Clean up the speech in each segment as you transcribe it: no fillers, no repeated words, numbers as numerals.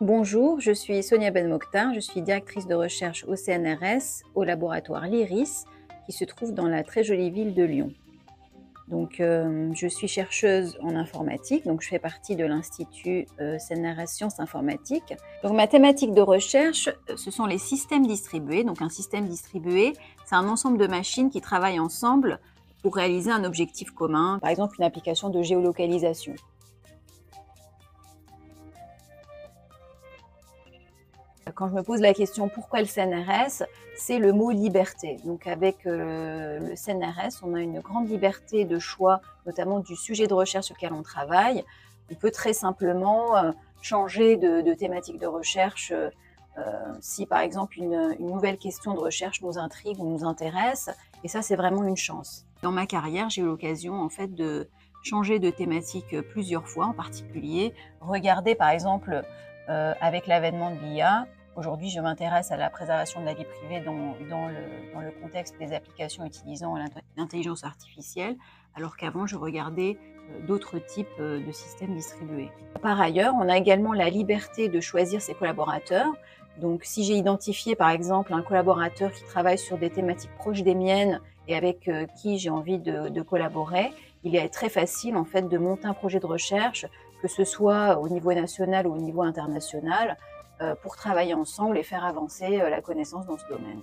Bonjour, je suis Sonia Ben Mokhtar, je suis directrice de recherche au CNRS, au laboratoire l'IRIS, qui se trouve dans la très jolie ville de Lyon. Je suis chercheuse en informatique, donc je fais partie de l'Institut CNRS Sciences Informatiques. Donc, ma thématique de recherche, ce sont les systèmes distribués. Donc, un système distribué, c'est un ensemble de machines qui travaillent ensemble pour réaliser un objectif commun, par exemple une application de géolocalisation. Quand je me pose la question pourquoi le CNRS, c'est le mot liberté. Donc avec le CNRS, on a une grande liberté de choix, notamment du sujet de recherche sur lequel on travaille. On peut très simplement changer de thématique de recherche si par exemple une nouvelle question de recherche nous intrigue ou nous intéresse. Et ça, c'est vraiment une chance. Dans ma carrière, j'ai eu l'occasion en fait de changer de thématique plusieurs fois, en particulier regarder par exemple avec l'avènement de l'IA. Aujourd'hui, je m'intéresse à la préservation de la vie privée dans le contexte des applications utilisant l'intelligence artificielle, alors qu'avant, je regardais d'autres types de systèmes distribués. Par ailleurs, on a également la liberté de choisir ses collaborateurs. Donc, si j'ai identifié, par exemple, un collaborateur qui travaille sur des thématiques proches des miennes et avec qui j'ai envie de collaborer, il est très facile, en fait, de monter un projet de recherche, que ce soit au niveau national ou au niveau international, pour travailler ensemble et faire avancer la connaissance dans ce domaine.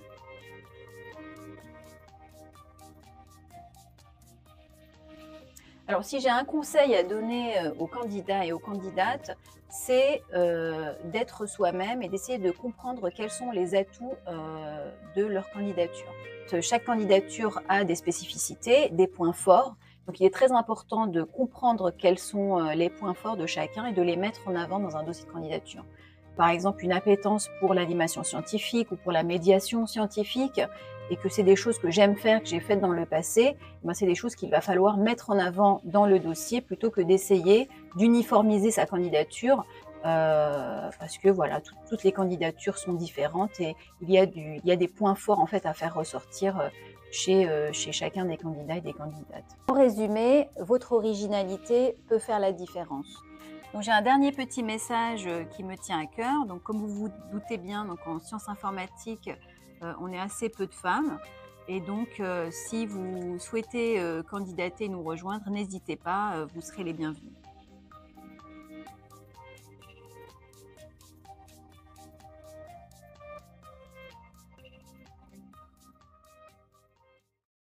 Alors, si j'ai un conseil à donner aux candidats et aux candidates, c'est d'être soi-même et d'essayer de comprendre quels sont les atouts de leur candidature. Chaque candidature a des spécificités, des points forts. Donc, il est très important de comprendre quels sont les points forts de chacun et de les mettre en avant dans un dossier de candidature. Par exemple, une appétence pour l'animation scientifique ou pour la médiation scientifique, et que c'est des choses que j'aime faire, que j'ai faites dans le passé, c'est des choses qu'il va falloir mettre en avant dans le dossier plutôt que d'essayer d'uniformiser sa candidature, parce que voilà, toutes les candidatures sont différentes et il y a des points forts en fait à faire ressortir chez chacun des candidats et des candidates. En résumé, votre originalité peut faire la différence. Donc j'ai un dernier petit message qui me tient à cœur. Donc comme vous vous doutez bien, donc en sciences informatiques, on est assez peu de femmes. Et donc si vous souhaitez candidater et nous rejoindre, n'hésitez pas, vous serez les bienvenus.